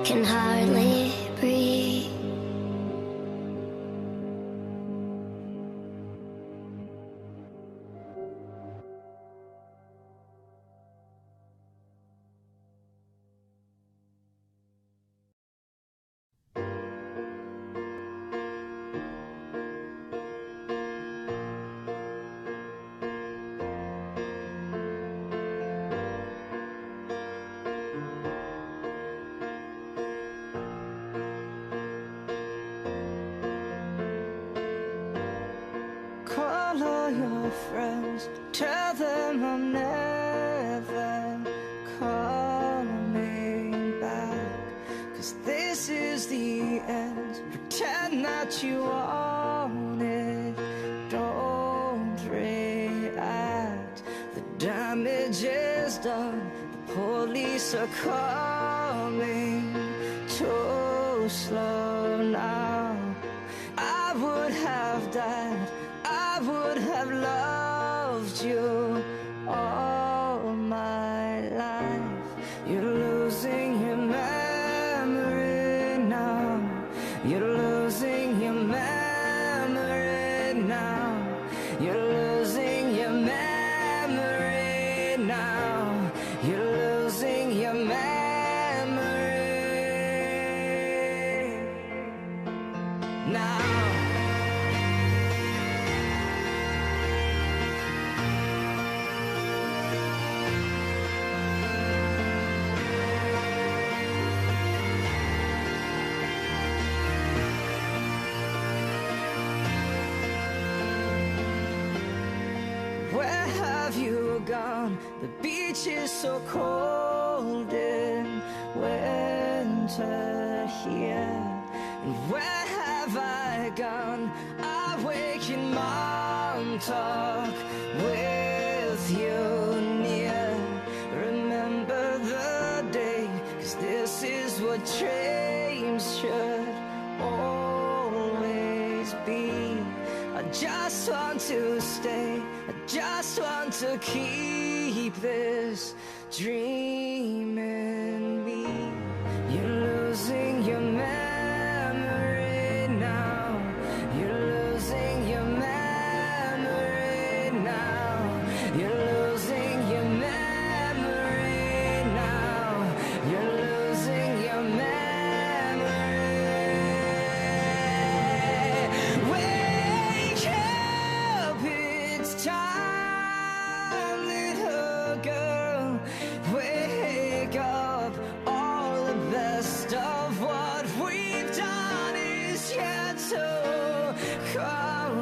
can hardly breathe. Call all your friends, tell them I'm never coming back, 'cause this is the end. Pretend that you want it, don't react. The damage is done, the police are coming too slow now. I would have died, I would have loved you all my life. You're losing your memory now. You're losing your memory now. You're losing your memory now. You're losing your memory now. Where have you gone? The beach is so cold in winter here. And where have I gone? I wake in Montauk with you near. Remember the day, 'cause this is what dreams should always be. I just want to stay, I just want to keep this dream in me. You're losing your memory now. You're losing your memory now. You're losing your memory now. You're losing your memory. Wake up, it's time, little girl. Wake up, all the best of what we've done is yet to come.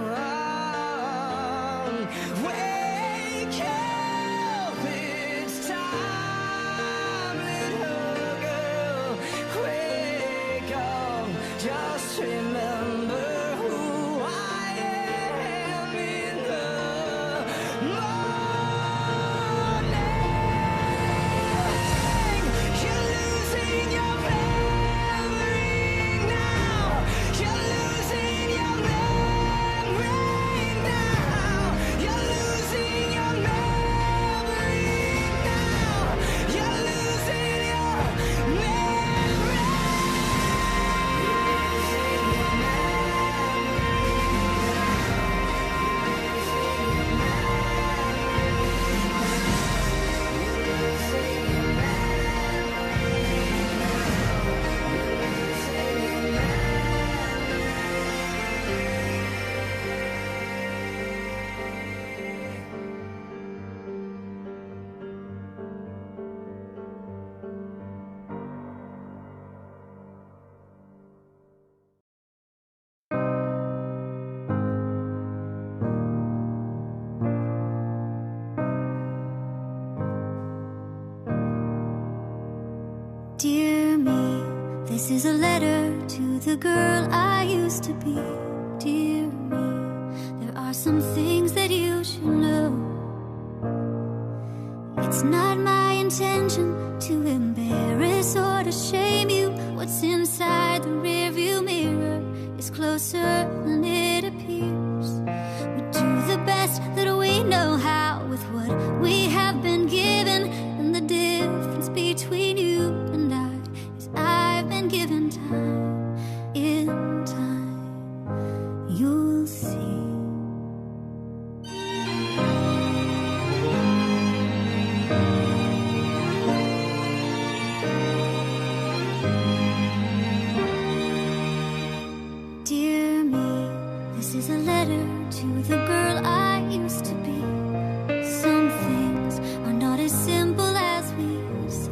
Wake up, it's time, little girl. Wake up, just remember who I am in the morning. You're losing your memory now. You're losing your memory now. You're losing your memory now. You're losing your memory. Dear me, this is a letter to the girl I used to be. Dear me, there are some things that you should know. It's not my intention to embarrass or to shame you. What's inside the rearview mirror is closer than it appears. We do the best that we know how with what we have been given, and the difference between you and I is I've been and given time, in time, you'll see. Dear me, this is a letter to the girl I used to be. Some things are not as simple as we said.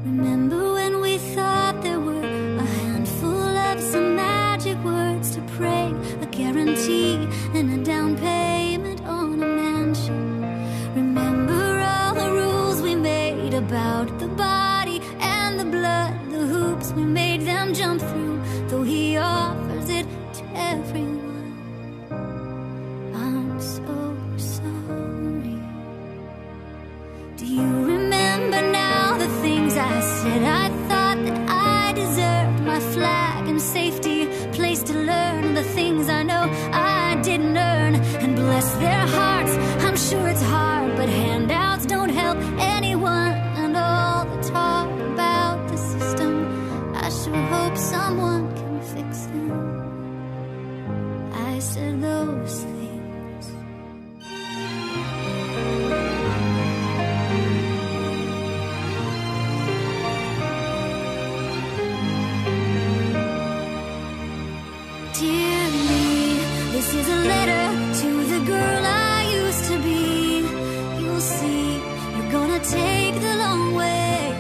Remember when we thought there were a handful of some magic words to pray, a guarantee and a down payment on a mansion. Remember all the rules we made about the body and the blood, the hoops we made them jump through, though he offers it to everyone. I'm so sorry. Do you remember now the things I said? I thought that I deserved my flag and safety, place to learn the things I know I didn't earn. And bless their hearts, I'm sure it's hard, but handouts don't help anyone. And all the talk about the system, I sure hope someone can fix them. I said those things. Dear me, this is a letter to the girl I used to be. You'll see, you're gonna take the long way,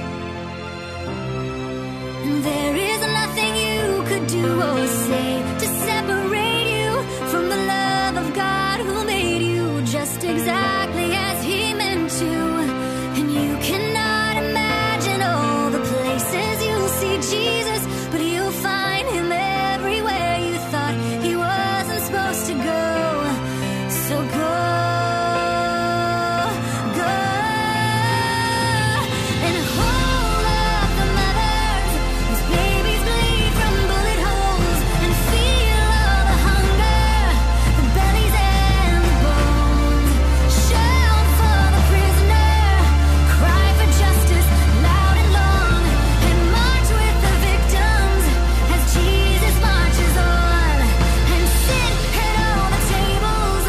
and there is nothing you could do or say to separate you from the love of God who made you just exactly as he meant to. And you cannot imagine all the places you'll see Jesus, but you'll find him everywhere you thought he wasn't supposed to go. So go, go, and hold up the mothers whose babies bleed from bullet holes, and feel all the hunger, the bellies and the bones. Shout for the prisoner, cry for justice loud and long, and march with the victims as Jesus marches on, and sit at all the tables.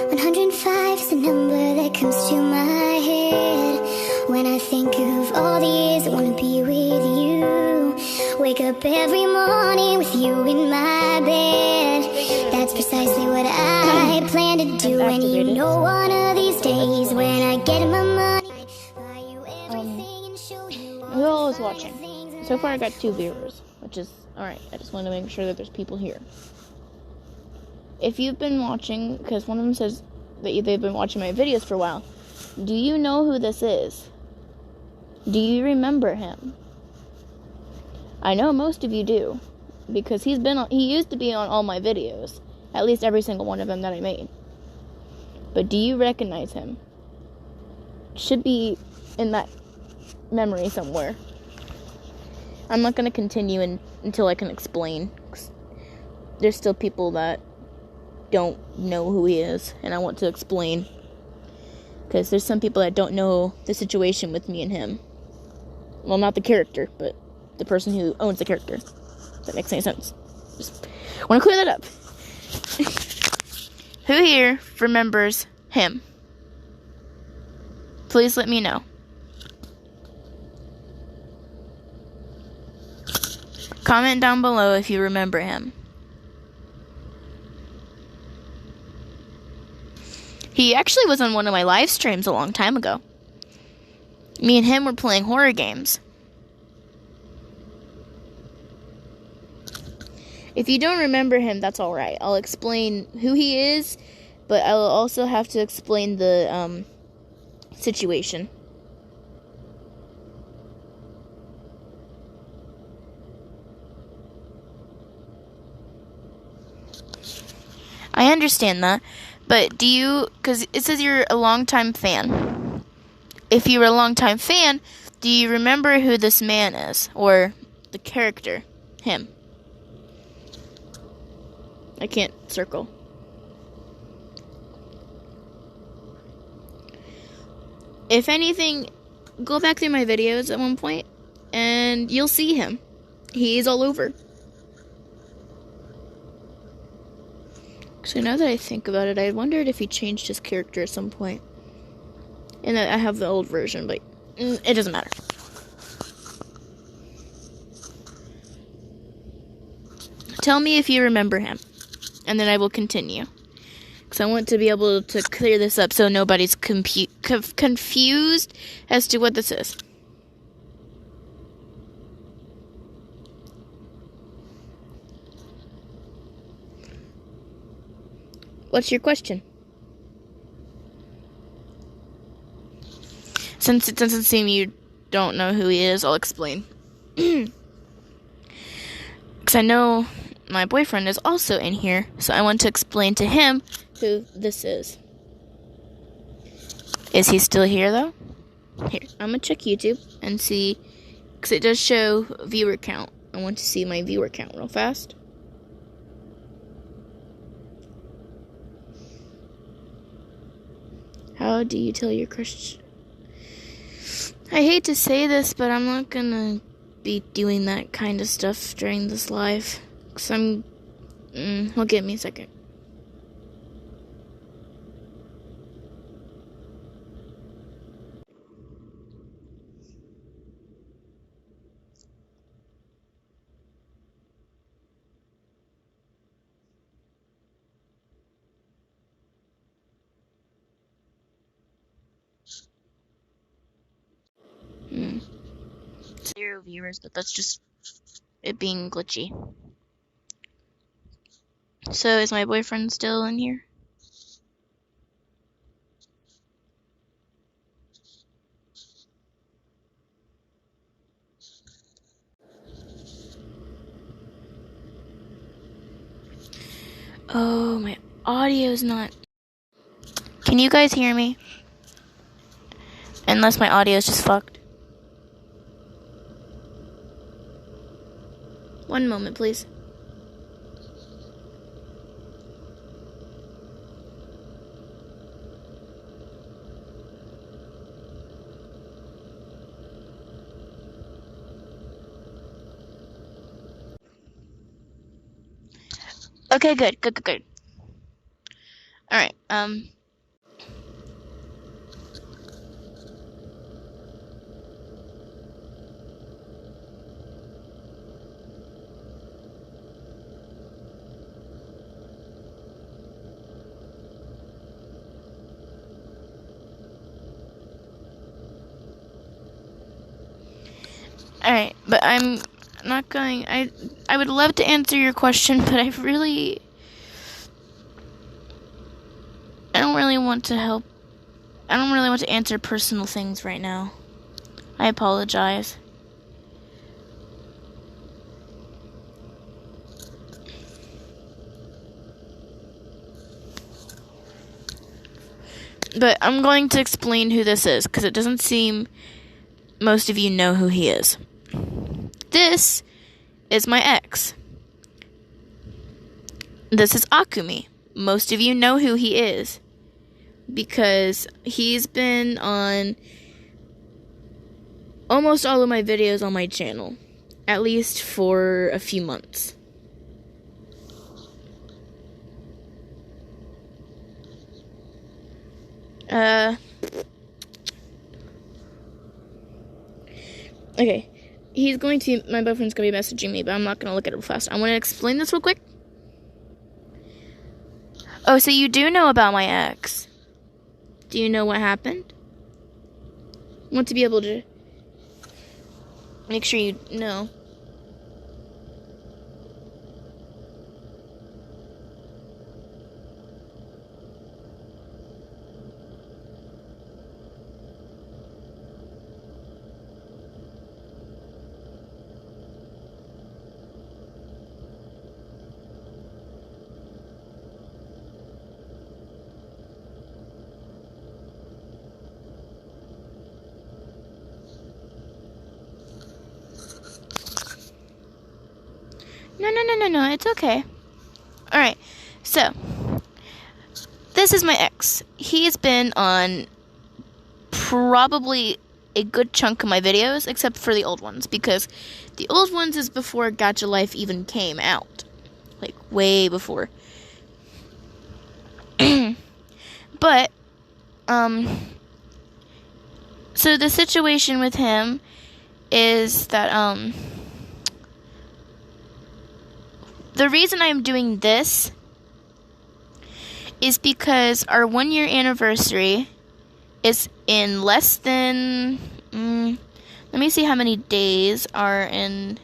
105 is the number that comes to my head when I think of all the years I want to be with you. Wake up every morning with you in my bed. That's precisely what I plan to do. And you know one of these days when I get my money, buy you everything and show you Who all is watching? So far I got 2 viewers, which is alright. I just want to make sure that there's people here. If you've been watching, because one of them says that they've been watching my videos for a while, do you know who this is? Do you remember him? I know most of you do, because he used to be on all my videos, at least every single one of them that I made. But do you recognize him? Should be in that memory somewhere. I'm not going to continue until I can explain. There's still people that don't know who he is, and I want to explain. Because there's some people that don't know the situation with me and him. Well, not the character, but the person who owns the character. If that makes any sense. Just want to clear that up. Who here remembers him? Please let me know. Comment down below if you remember him. He actually was on one of my live streams a long time ago. Me and him were playing horror games. If you don't remember him, that's alright. I'll explain who he is, but I'll also have to explain the situation. I understand that, but do you, because it says you're a longtime fan. If you're a longtime fan, do you remember who this man is? Or the character, him. I can't circle. If anything, go back through my videos at one point, and you'll see him. He's all over. So now that I think about it, I wondered if he changed his character at some point. And I have the old version, but it doesn't matter. Tell me if you remember him, and then I will continue. Because I want to be able to clear this up so nobody's confused as to what this is. What's your question? Since it doesn't seem you don't know who he is, I'll explain. Because I know my boyfriend is also in here, so I want to explain to him who this is. Is he still here, though? Here, I'm going to check YouTube and see, because it does show viewer count. I want to see my viewer count real fast. How do you tell your crush? I hate to say this, but I'm not gonna be doing that kind of stuff during this live. Because well, give me a second. Zero viewers, but that's just it being glitchy. So is my boyfriend still in here? Oh, my audio's not... Can you guys hear me? Unless my audio's just fucked. One moment, please. Okay, good. Alright, Alright, but I'm not going... I would love to answer your question, but I don't really want to help. I don't really want to answer personal things right now. I apologize. But I'm going to explain who this is, because it doesn't seem most of you know who he is. This is my ex. This is Akumi. Most of you know who he is, because he's been on almost all of my videos on my channel, at least for a few months. Okay, my boyfriend's gonna be messaging me, but I'm not gonna look at it real fast. I want to explain this real quick. Oh, so you do know about my ex. Do you know what happened? I want to be able to make sure you know. No. It's okay. Alright, so, this is my ex. He's been on probably a good chunk of my videos, except for the old ones, because the old ones is before Gacha Life even came out. Like, way before. But, so the situation with him is that, the reason I'm doing this is because our 1 year anniversary is in less than, let me see how many days are in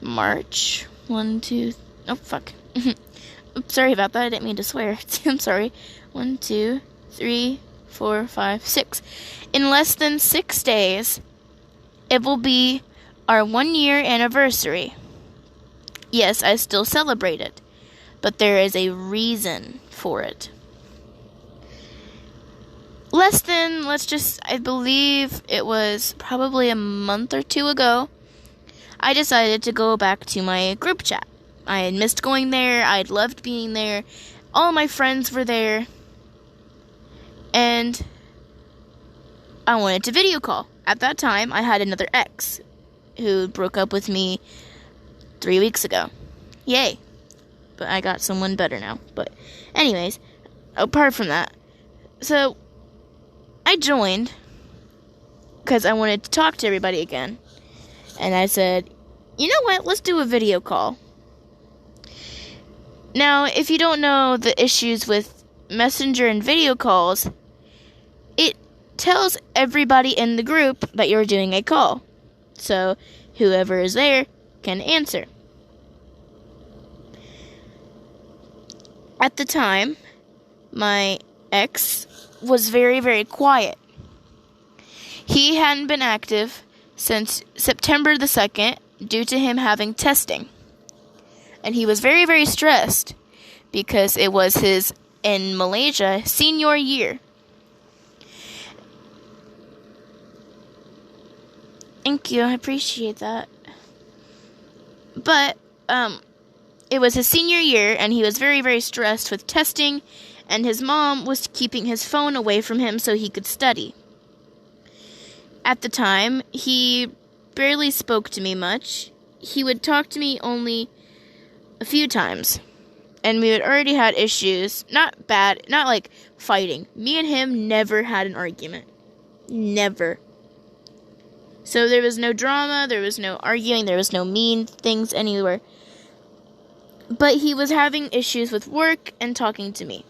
March. 1, 2, oh fuck. Oops, sorry about that, I didn't mean to swear. I'm sorry. 1, 2, 3, 4, 5, 6. In less than 6 days, it will be our 1 year anniversary. Yes, I still celebrate it, but there is a reason for it. I believe it was probably a month or two ago, I decided to go back to my group chat. I had missed going there, I'd loved being there, all my friends were there, and I wanted to video call. At that time, I had another ex who broke up with me 3 weeks ago. Yay. But I got someone better now. But anyways, apart from that, so I joined because I wanted to talk to everybody again. And I said, you know what, let's do a video call. Now, if you don't know the issues with Messenger and video calls, it tells everybody in the group that you're doing a call. So whoever is there can answer. At the time, my ex was very, very quiet. He hadn't been active since September the 2nd due to him having testing. And he was very, very stressed because it was his, in Malaysia, senior year. Thank you, I appreciate that. But, it was his senior year, and he was very, very stressed with testing, and his mom was keeping his phone away from him so he could study. At the time, he barely spoke to me much. He would talk to me only a few times, and we had already had issues. Not bad, not like fighting. Me and him never had an argument. Never. So there was no drama, there was no arguing, there was no mean things anywhere. But he was having issues with work and talking to me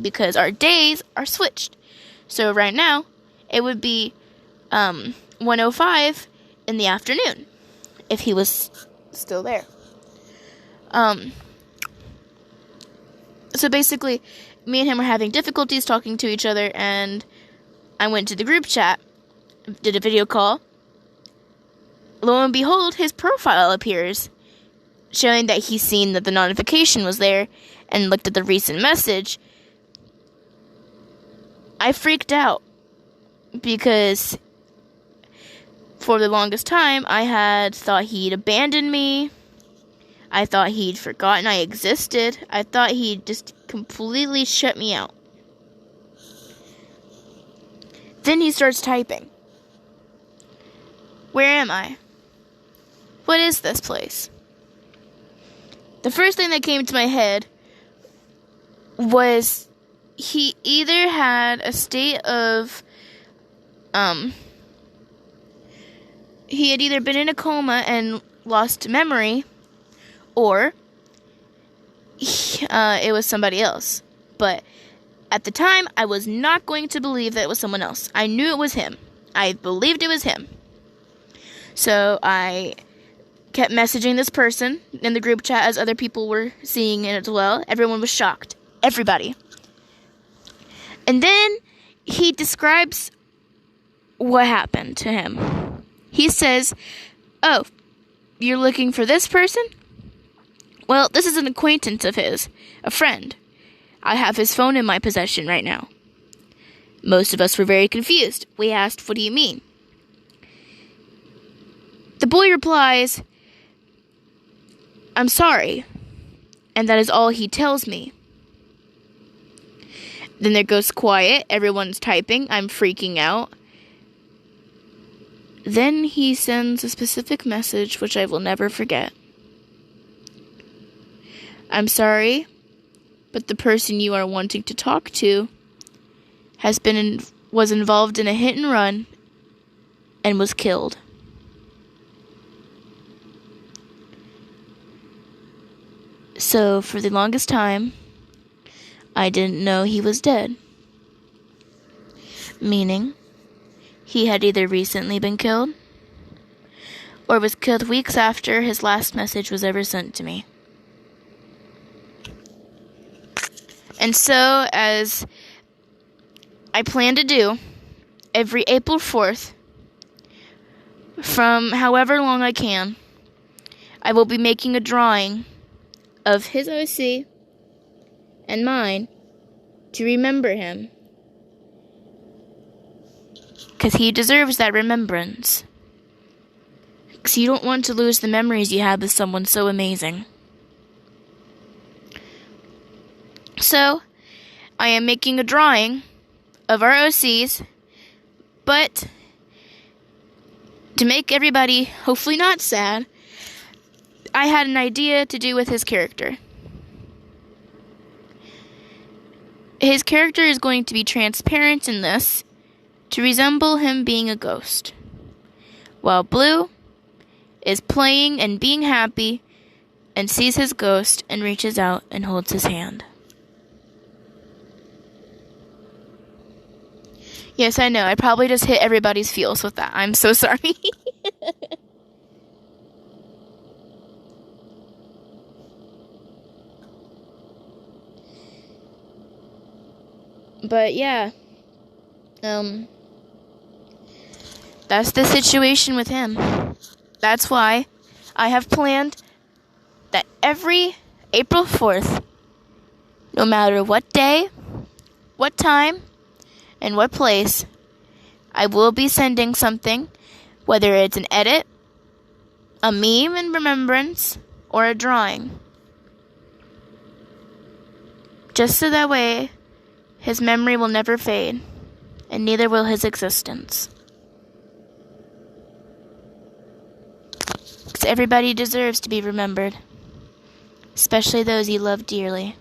because our days are switched. So right now, it would be 1:05 in the afternoon if he was still there. So basically, me and him were having difficulties talking to each other, and I went to the group chat, did a video call. Lo and behold, his profile appears, showing that he's seen that the notification was there and looked at the recent message. I freaked out because for the longest time I had thought he'd abandoned me. I thought he'd forgotten I existed. I thought he'd just completely shut me out. Then he starts typing. Where am I? What is this place? The first thing that came to my head was he either had a state of, he had either been in a coma and lost memory, or it was somebody else. But at the time, I was not going to believe that it was someone else. I knew it was him. I believed it was him. So I kept messaging this person in the group chat as other people were seeing it as well. Everyone was shocked. Everybody. And then he describes what happened to him. He says, oh, you're looking for this person? Well, this is an acquaintance of his, a friend. I have his phone in my possession right now. Most of us were very confused. We asked, what do you mean? The boy replies, I'm sorry. And that is all he tells me. Then there goes quiet. Everyone's typing. I'm freaking out. Then he sends a specific message which I will never forget. I'm sorry, but the person you are wanting to talk to was involved in a hit and run and was killed. So, for the longest time, I didn't know he was dead. Meaning, he had either recently been killed, or was killed weeks after his last message was ever sent to me. And so, as I plan to do, every April 4th, from however long I can, I will be making a drawing of his OC and mine to remember him. Because he deserves that remembrance. Because you don't want to lose the memories you had with someone so amazing. So, I am making a drawing of our OCs, but to make everybody hopefully not sad, I had an idea to do with his character. His character is going to be transparent in this to resemble him being a ghost, while Blue is playing and being happy and sees his ghost and reaches out and holds his hand. Yes, I know, I probably just hit everybody's feels with that. I'm so sorry. But yeah, that's the situation with him. That's why I have planned that every April 4th, no matter what day, what time, and what place, I will be sending something, whether it's an edit, a meme in remembrance, or a drawing. Just so that way, his memory will never fade, and neither will his existence. Because everybody deserves to be remembered, especially those you love dearly,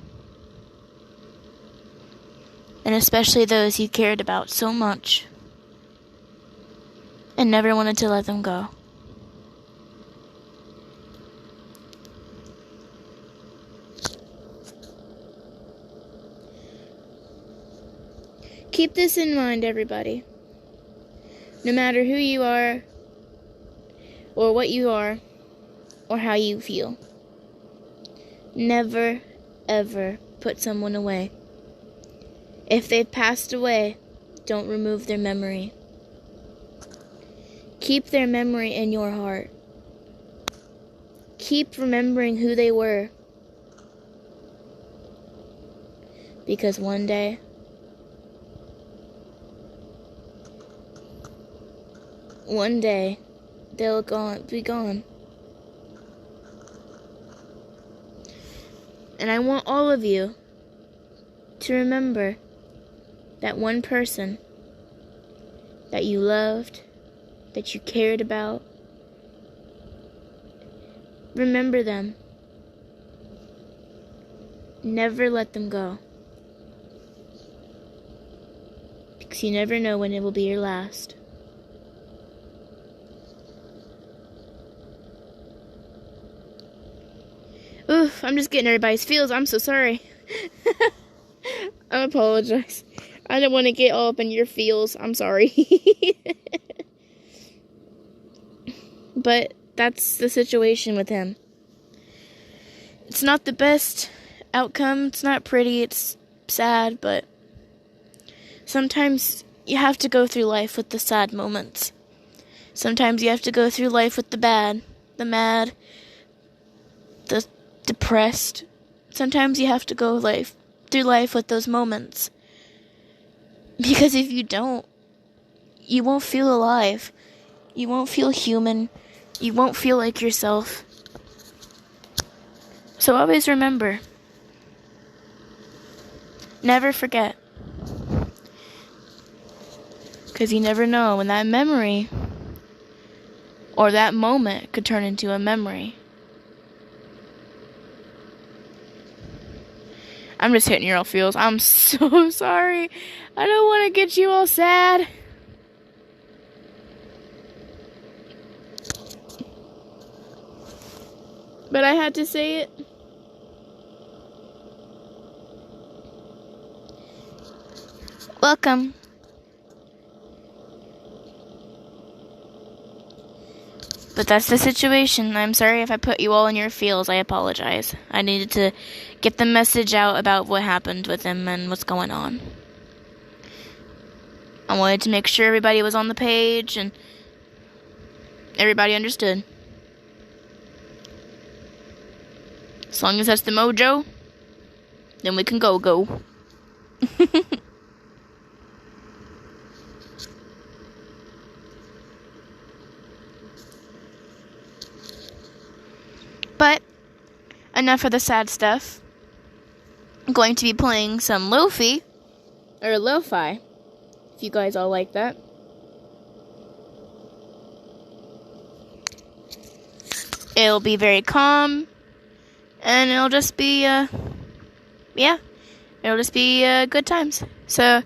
and especially those you cared about so much and never wanted to let them go. Keep this in mind, everybody. No matter who you are, or what you are, or how you feel. Never, ever put someone away. If they've passed away, don't remove their memory. Keep their memory in your heart. Keep remembering who they were. Because one day, they'll be gone. And I want all of you to remember that one person that you loved, that you cared about. Remember them. Never let them go. Because you never know when it will be your last. Oof, I'm just getting everybody's feels. I'm so sorry. I apologize. I didn't want to get all up in your feels. I'm sorry. But that's the situation with him. It's not the best outcome. It's not pretty. It's sad, but sometimes you have to go through life with the sad moments. Sometimes you have to go through life with the bad, the mad, the depressed. Sometimes you have to go through life with those moments. Because if you don't, you won't feel alive. You won't feel human. You won't feel like yourself. So always remember, never forget. Because you never know when that memory or that moment could turn into a memory. I'm just hitting your all feels. I'm so sorry. I don't want to get you all sad. But I had to say it. Welcome. But that's the situation. I'm sorry if I put you all in your feels. I apologize. I needed to get the message out about what happened with him and what's going on. I wanted to make sure everybody was on the page and everybody understood. As long as that's the mojo, then we can go. But enough of the sad stuff. I'm going to be playing some lo-fi, if you guys all like that. It'll be very calm, and it'll just be, good times. So,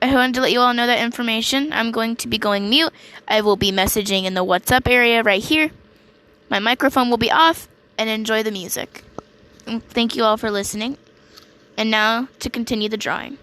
I wanted to let you all know that information. I'm going to be going mute. I will be messaging in the WhatsApp area right here. My microphone will be off, and enjoy the music. And thank you all for listening. And now, to continue the drawing.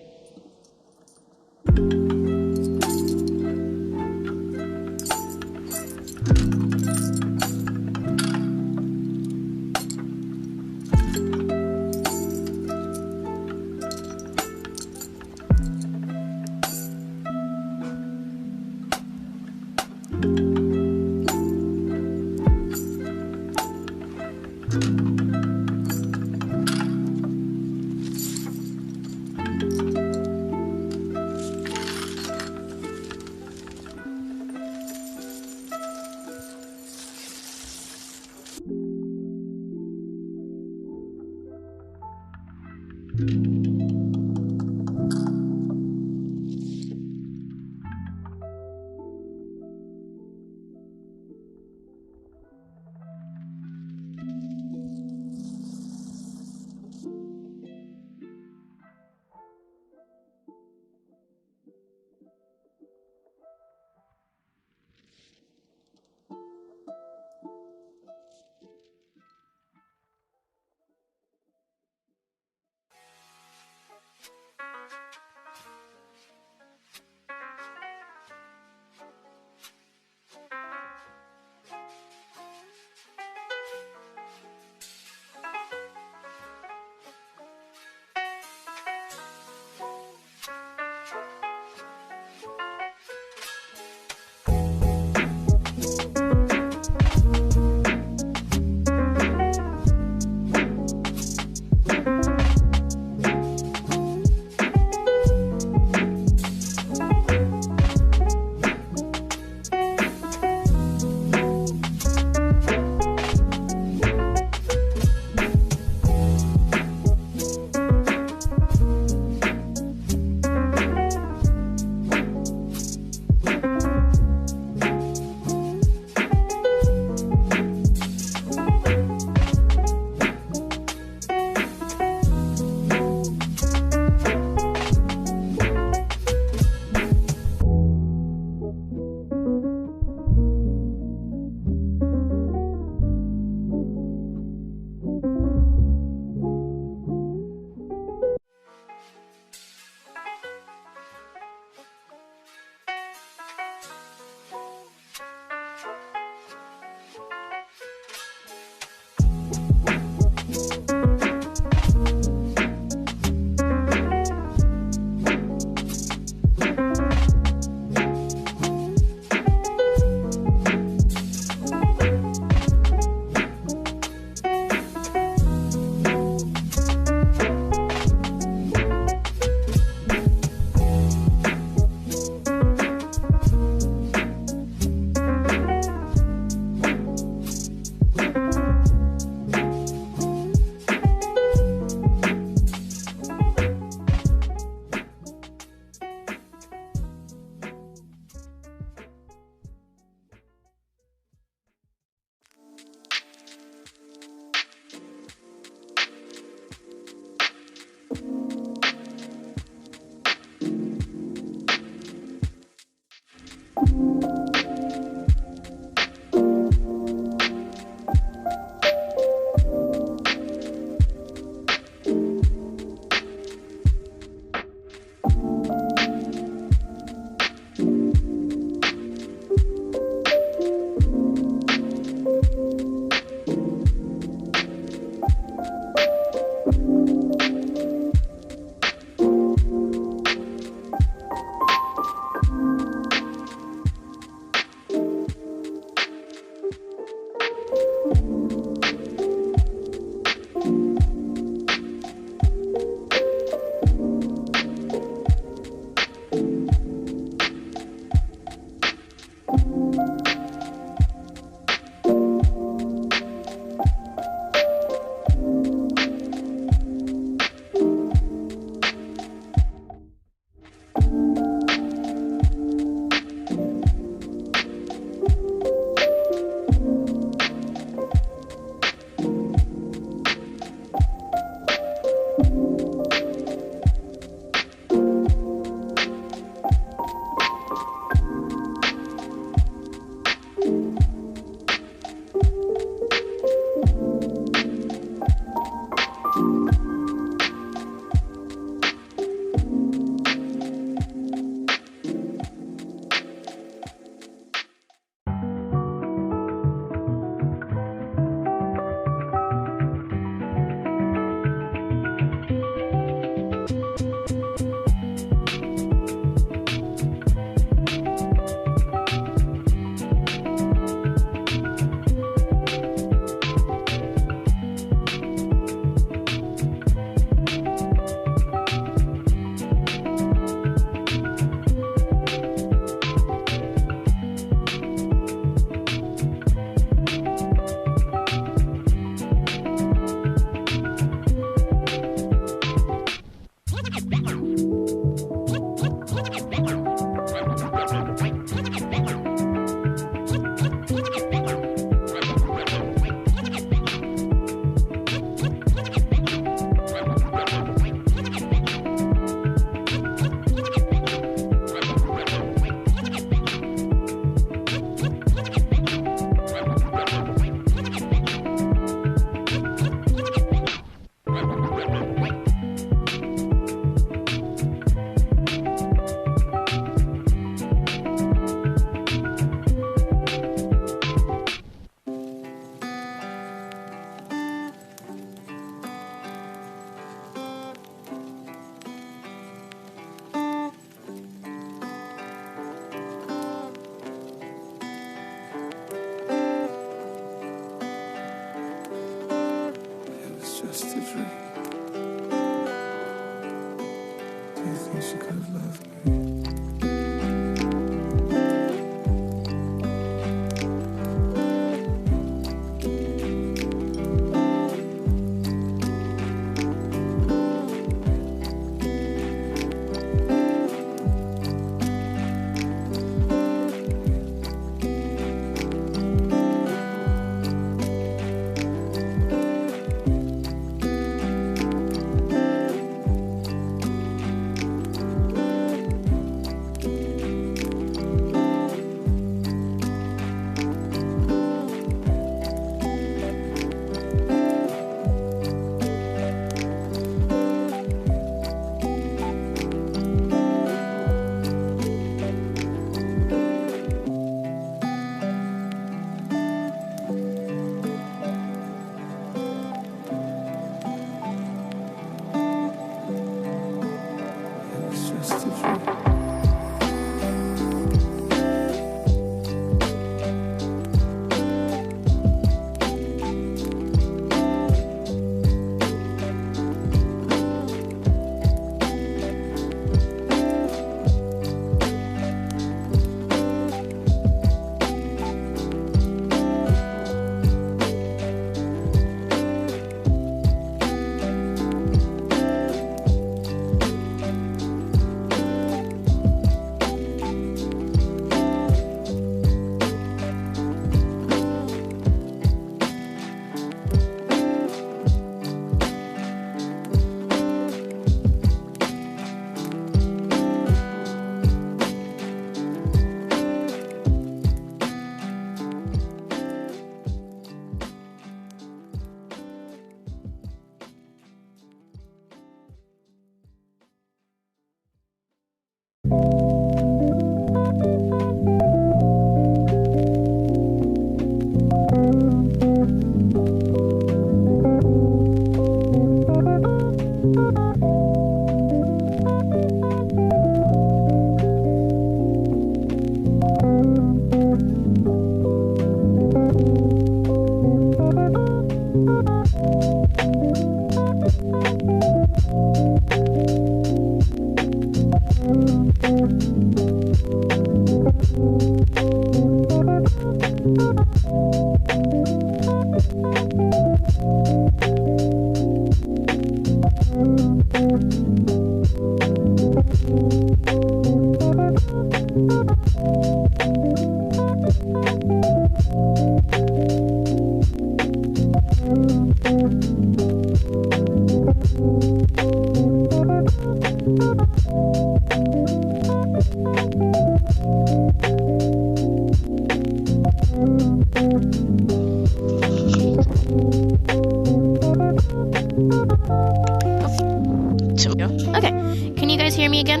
Okay, can you guys hear me again?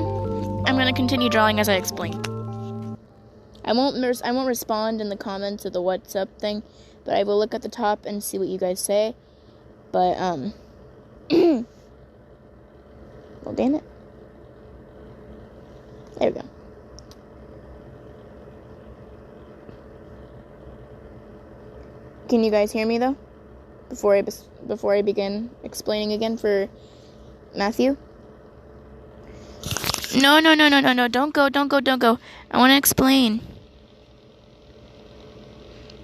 I'm gonna continue drawing as I explain. I won't respond in the comments of the WhatsApp thing, but I will look at the top and see what you guys say. But well, damn it. There we go. Can you guys hear me though? Before I begin explaining again for Matthew? No, don't go. I want to explain.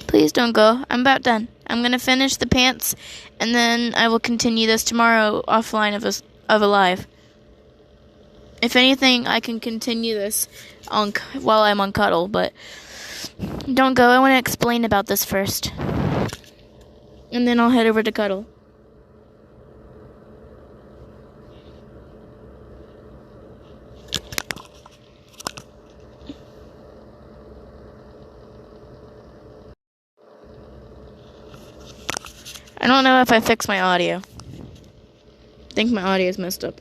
Please don't go. I'm about done. I'm going to finish the pants, and then I will continue this tomorrow offline of a live. If anything, I can continue this while I'm on Cuddle, but don't go. I want to explain about this first. And then I'll head over to Cuddle. I don't know if I fixed my audio. I think my audio is messed up.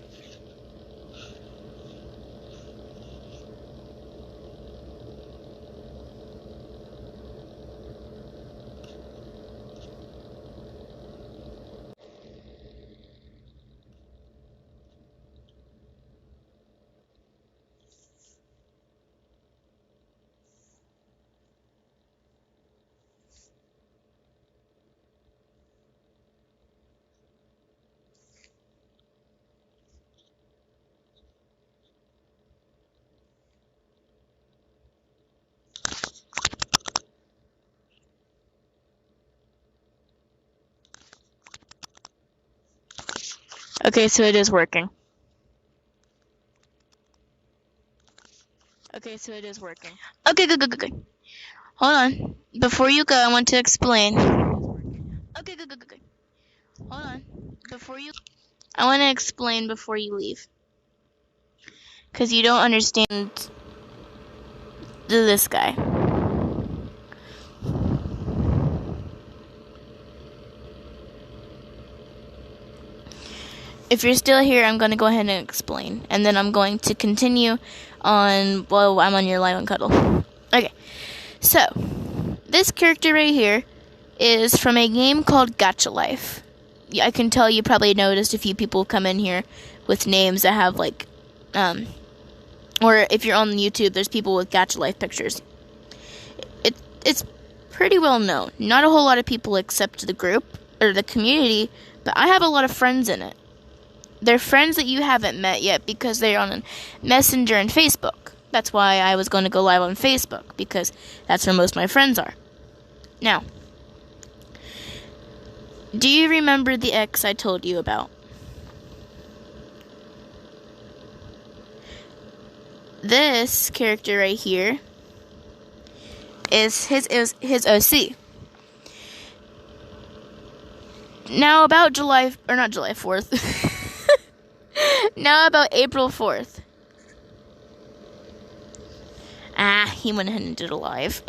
Okay, so it is working. Okay, good. Hold on. Before you go, I want to explain. Okay, good. Hold on. I want to explain before you leave. Because you don't understand this guy. If you're still here, I'm going to go ahead and explain. And then I'm going to continue on while I'm on your live on Cuddle. Okay. So, this character right here is from a game called Gacha Life. I can tell you probably noticed a few people come in here with names that have like, or if you're on YouTube, there's people with Gacha Life pictures. It's pretty well known. Not a whole lot of people accept the group or the community, but I have a lot of friends in it. They're friends that you haven't met yet because they're on Messenger and Facebook. That's why I was going to go live on Facebook, because that's where most of my friends are. Now, do you remember the ex I told you about? This character right here is his OC. Now about not July 4th. Now about April 4th. He went ahead and did a live.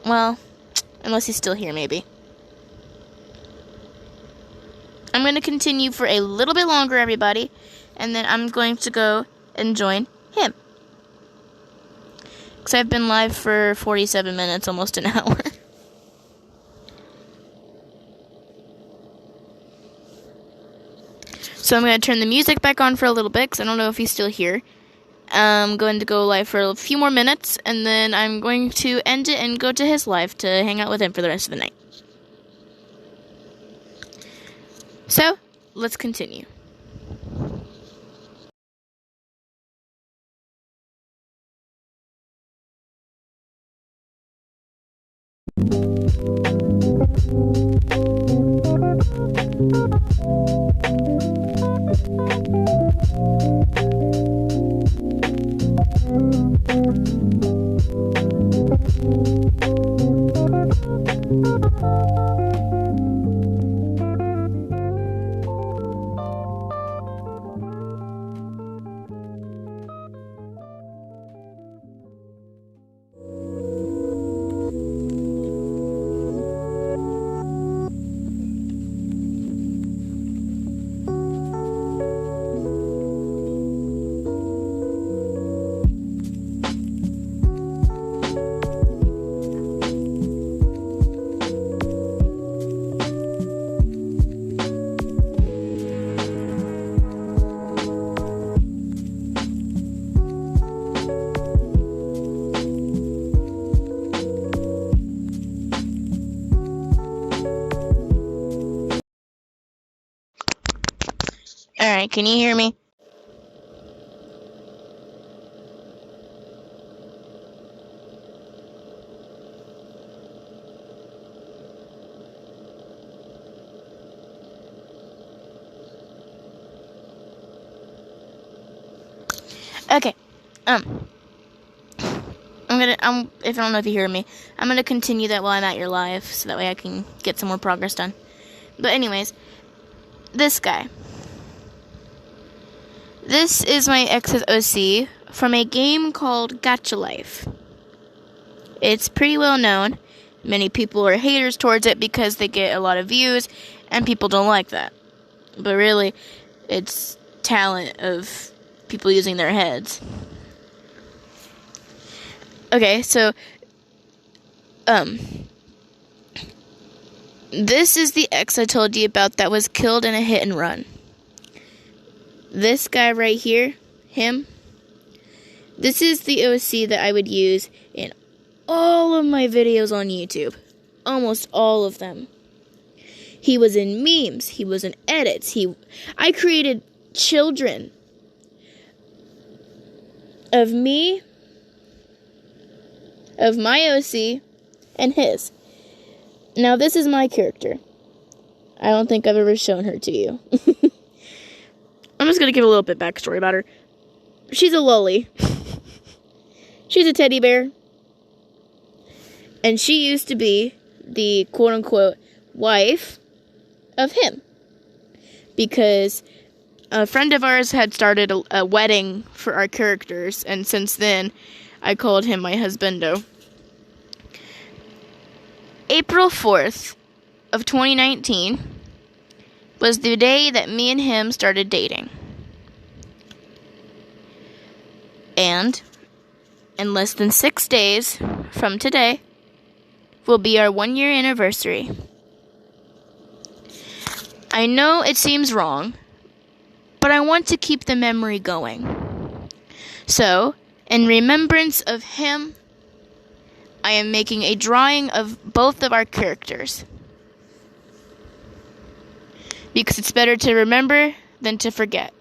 Well, unless he's still here, maybe. I'm going to continue for a little bit longer, everybody, and then I'm going to go and join him. Because I've been live for 47 minutes, almost an hour. So I'm going to turn the music back on for a little bit, because I don't know if he's still here. I'm going to go live for a few more minutes, and then I'm going to end it and go to his live to hang out with him for the rest of the night. So, let's continue. Alright, can you hear me? Okay, if I don't know if you hear me, I'm gonna continue that while I'm at your live, so that way I can get some more progress done. But anyways, this guy. This is my ex's OC from a game called Gacha Life. It's pretty well known. Many people are haters towards it because they get a lot of views, and people don't like that. But really, it's talent of people using their heads. Okay, so, this is the ex I told you about that was killed in a hit and run. This guy right here, him, this is the OC that I would use in all of my videos on YouTube. Almost all of them. He was in memes, he was in edits, I created children of me, of my OC, and his. Now this is my character. I don't think I've ever shown her to you. I'm just gonna give a little bit backstory about her. She's a lolly. She's a teddy bear. And she used to be the quote-unquote wife of him. Because a friend of ours had started a wedding for our characters, and since then, I called him my husbando. April 4th of 2019 was the day that me and him started dating. And in less than 6 days from today will be our 1-year anniversary. I know it seems wrong, but I want to keep the memory going. So, in remembrance of him, I am making a drawing of both of our characters. Because it's better to remember than to forget.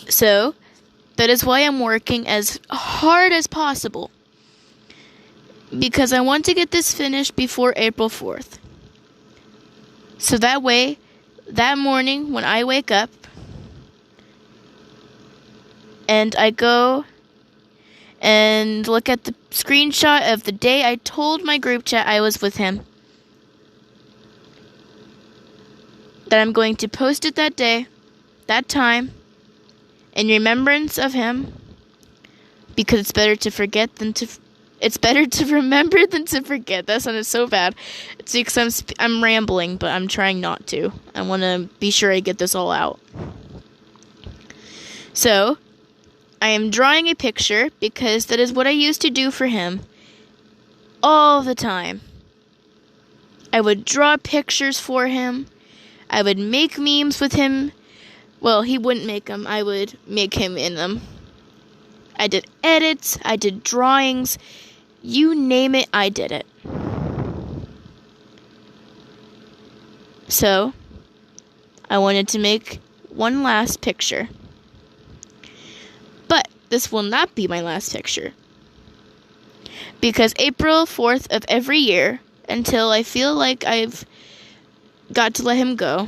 So, that is why I'm working as hard as possible. Because I want to get this finished before April 4th. So that way, that morning when I wake up, and I go and look at the screenshot of the day I told my group chat I was with him, that I'm going to post it that day, that time, in remembrance of him, because it's better to forget than to... It's better to remember than to forget. That sounded so bad. It's because I'm rambling, but I'm trying not to. I want to be sure I get this all out. So, I am drawing a picture because that is what I used to do for him all the time. I would draw pictures for him. I would make memes with him. Well, he wouldn't make them. I would make him in them. I did edits. I did drawings. You name it, I did it. So, I wanted to make one last picture. But this will not be my last picture. Because April 4th of every year, until I feel like I've got to let him go,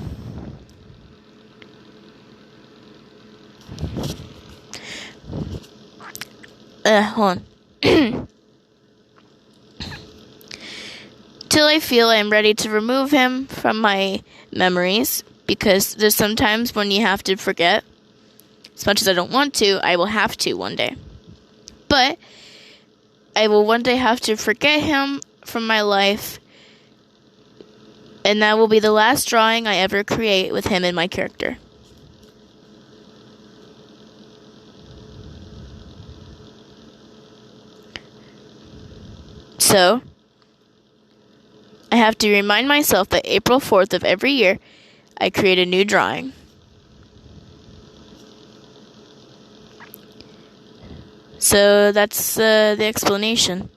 hold on. Till I feel I'm ready to remove him from my memories, because there's sometimes when you have to forget. As much as I don't want to, I will have to one day. But I will one day have to forget him from my life, and that will be the last drawing I ever create with him in my character. So, I have to remind myself that April 4th of every year, I create a new drawing. So that's the explanation.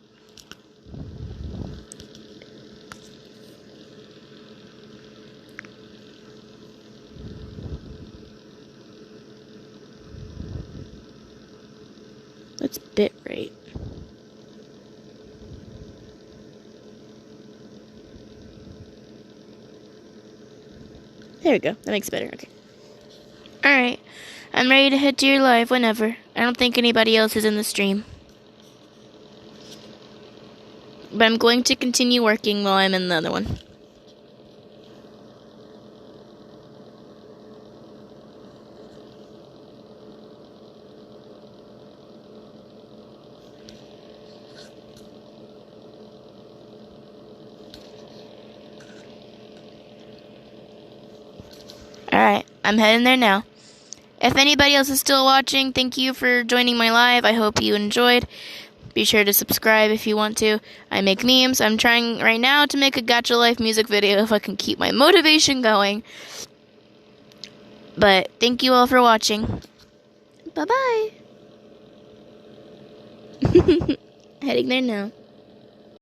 What's bit rate? There we go. That makes it better. Okay. Alright. I'm ready to head to your live whenever. I don't think anybody else is in the stream. But I'm going to continue working while I'm in the other one. Alright, I'm heading there now. If anybody else is still watching, thank you for joining my live. I hope you enjoyed. Be sure to subscribe if you want to. I make memes. I'm trying right now to make a Gacha Life music video if I can keep my motivation going. But thank you all for watching. Bye-bye. Heading there now.